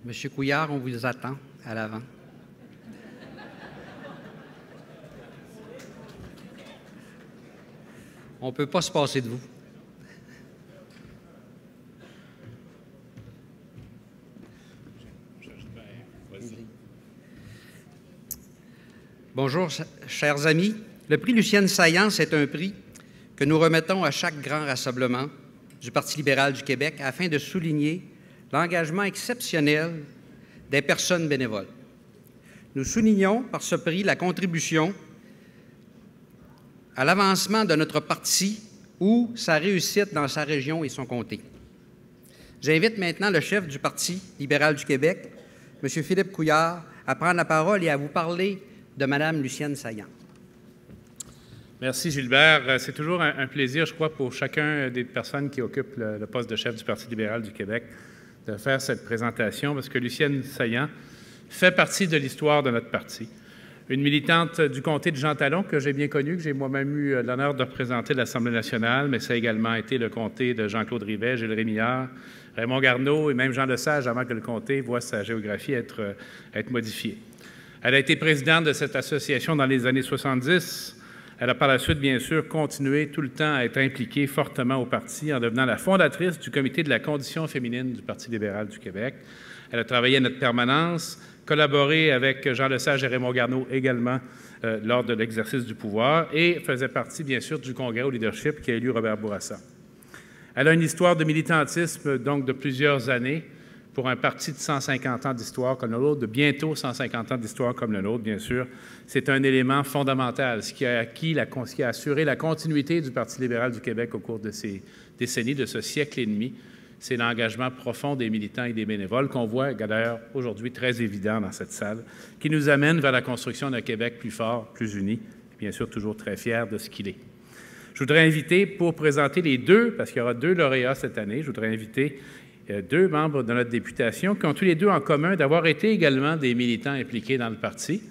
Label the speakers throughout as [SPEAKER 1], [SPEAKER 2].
[SPEAKER 1] Monsieur Couillard, on vous attend à l'avant. On ne peut pas se passer de vous. Bonjour, chers amis. Le prix Lucienne Saillant, c'est un prix que nous remettons à chaque grand rassemblement du Parti libéral du Québec afin de souligner l'engagement exceptionnel des personnes bénévoles. Nous soulignons par ce prix la contribution à l'avancement de notre parti ou sa réussite dans sa région et son comté. J'invite maintenant le chef du Parti libéral du Québec, M. Philippe Couillard, à prendre la parole et à vous parler de Mme Lucienne Saillant.
[SPEAKER 2] Merci, Gilbert. C'est toujours un plaisir, je crois, pour chacun des personnes qui occupent le poste de chef du Parti libéral du Québec de faire cette présentation, parce que Lucienne Saillant fait partie de l'histoire de notre parti. Une militante du comté de Jean-Talon que j'ai bien connue, que j'ai moi-même eu l'honneur de représenter l'Assemblée nationale, mais ça a également été le comté de Jean-Claude Rivet, Gilles Rémillard, Raymond Garneau et même Jean Lesage, avant que le comté voie sa géographie être modifiée. Elle a été présidente de cette association dans les années 70. Elle a par la suite, bien sûr, continué tout le temps à être impliquée fortement au parti en devenant la fondatrice du comité de la condition féminine du Parti libéral du Québec. Elle a travaillé à notre permanence, collaboré avec Jean Lesage et Raymond Garneau également lors de l'exercice du pouvoir et faisait partie, bien sûr, du congrès au leadership qui a élu Robert Bourassa. Elle a une histoire de militantisme, donc, de plusieurs années pour un parti de 150 ans d'histoire comme le nôtre, de bientôt 150 ans d'histoire comme le nôtre, bien sûr. C'est un élément fondamental, ce qui a assuré la continuité du Parti libéral du Québec au cours de ces décennies, de ce siècle et demi. C'est l'engagement profond des militants et des bénévoles qu'on voit d'ailleurs aujourd'hui très évident dans cette salle, qui nous amène vers la construction d'un Québec plus fort, plus uni, et bien sûr toujours très fier de ce qu'il est. Je voudrais inviter, pour présenter les deux, parce qu'il y aura deux lauréats cette année, je voudrais inviter deux membres de notre députation qui ont tous les deux en commun d'avoir été également des militants impliqués dans le parti.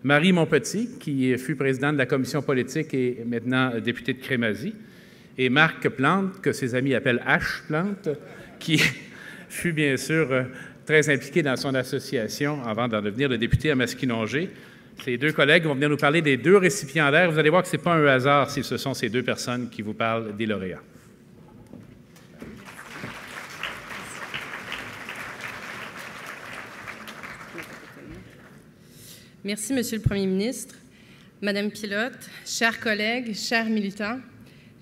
[SPEAKER 2] Marie Montpetit, qui fut présidente de la commission politique et maintenant députée de Crémazie, et Marc Plante, que ses amis appellent H. Plante, qui fut bien sûr très impliqué dans son association avant d'en devenir le député à Masquinongé. Ces deux collègues vont venir nous parler des deux récipiendaires. Vous allez voir que ce n'est pas un hasard si ce sont ces deux personnes qui vous parlent des lauréats.
[SPEAKER 3] Merci, Monsieur le Premier ministre. Madame Pilote, chers collègues, chers militants,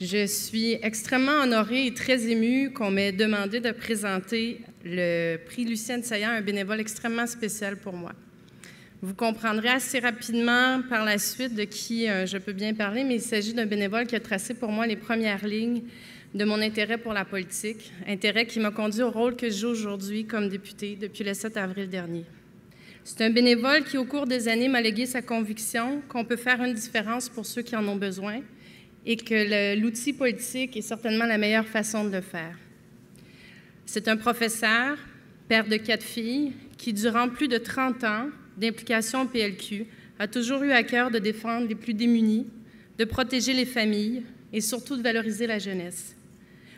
[SPEAKER 3] je suis extrêmement honorée et très émue qu'on m'ait demandé de présenter le prix Lucienne Saillant, un bénévole extrêmement spécial pour moi. Vous comprendrez assez rapidement par la suite de qui je peux bien parler, mais il s'agit d'un bénévole qui a tracé pour moi les premières lignes de mon intérêt pour la politique, intérêt qui m'a conduit au rôle que je joue aujourd'hui comme députée depuis le 7 avril dernier. C'est un bénévole qui, au cours des années, m'a légué sa conviction qu'on peut faire une différence pour ceux qui en ont besoin et que l'outil politique est certainement la meilleure façon de le faire. C'est un professeur, père de 4 filles, qui, durant plus de 30 ans d'implication au PLQ, a toujours eu à cœur de défendre les plus démunis, de protéger les familles et surtout de valoriser la jeunesse.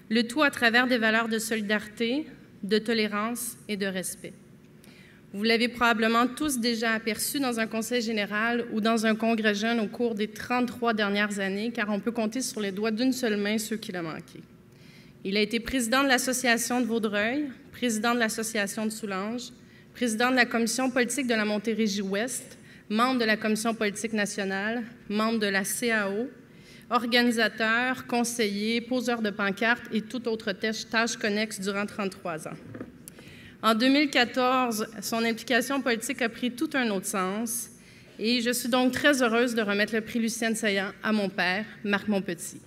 [SPEAKER 3] Le tout à travers des valeurs de solidarité, de tolérance et de respect. Vous l'avez probablement tous déjà aperçu dans un conseil général ou dans un congrès jeune au cours des 33 dernières années, car on peut compter sur les doigts d'une seule main ceux qui l'ont manqué. Il a été président de l'Association de Vaudreuil, président de l'Association de Soulanges, président de la Commission politique de la Montérégie-Ouest, membre de la Commission politique nationale, membre de la CAO, organisateur, conseiller, poseur de pancartes et toute autre tâche connexe durant 33 ans. En 2014, son implication politique a pris tout un autre sens et je suis donc très heureuse de remettre le prix Lucienne Saillant à mon père, Marc Montpetit.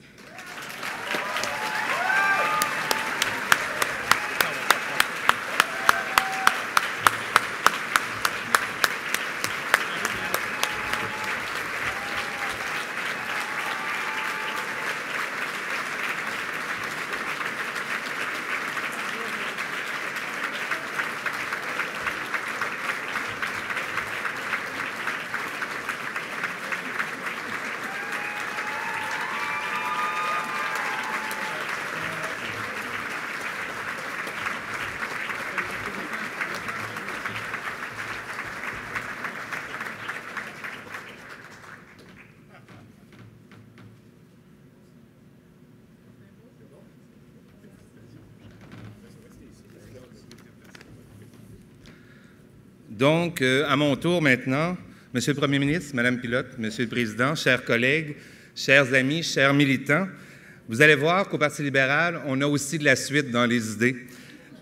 [SPEAKER 4] Donc, à mon tour maintenant, Monsieur le Premier ministre, Madame Pilote, Monsieur le Président, chers collègues, chers amis, chers militants, vous allez voir qu'au Parti libéral, on a aussi de la suite dans les idées.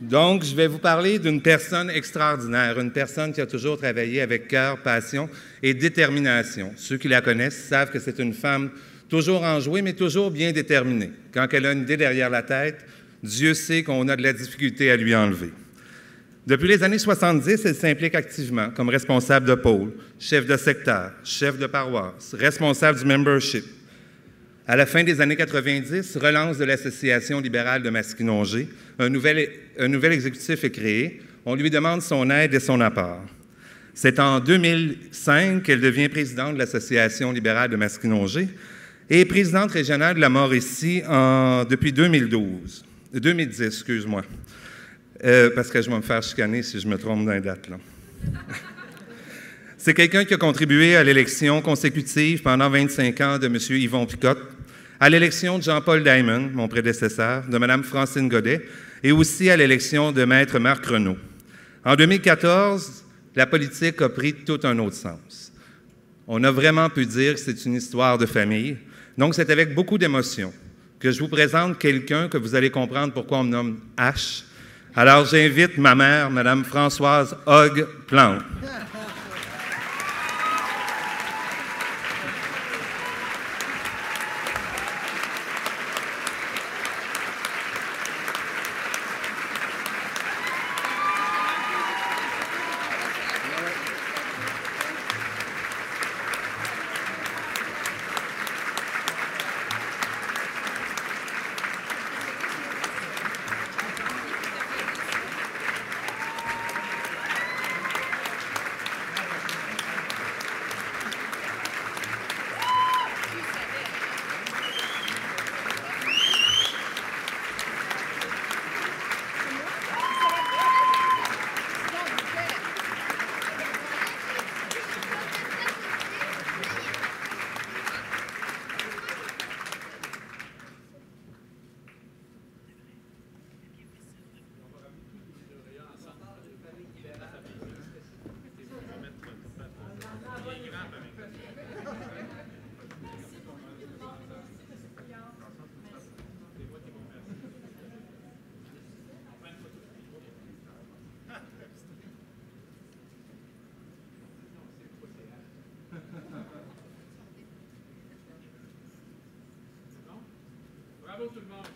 [SPEAKER 4] Donc, je vais vous parler d'une personne extraordinaire, une personne qui a toujours travaillé avec cœur, passion et détermination. Ceux qui la connaissent savent que c'est une femme toujours enjouée, mais toujours bien déterminée. Quand elle a une idée derrière la tête, Dieu sait qu'on a de la difficulté à lui enlever. Depuis les années 70, elle s'implique activement comme responsable de pôle, chef de secteur, chef de paroisse, responsable du membership. À la fin des années 90, relance de l'Association libérale de Masquinongé, un nouvel exécutif est créé. On lui demande son aide et son apport. C'est en 2005 qu'elle devient présidente de l'Association libérale de Masquinongé et présidente régionale de la Mauricie depuis 2010, excuse-moi. Parce que je vais me faire chicaner si je me trompe dans les dates, là. C'est quelqu'un qui a contribué à l'élection consécutive pendant 25 ans de M. Yvon Picotte, à l'élection de Jean-Paul Diamond, mon prédécesseur, de Mme Francine Godet, et aussi à l'élection de Maître Marc Renaud. En 2014, la politique a pris tout un autre sens. On a vraiment pu dire que c'est une histoire de famille. Donc, c'est avec beaucoup d'émotion que je vous présente quelqu'un que vous allez comprendre pourquoi on me nomme H. Alors, j'invite ma mère, Mme Françoise Hogg Plante.
[SPEAKER 2] Bravo tout le monde.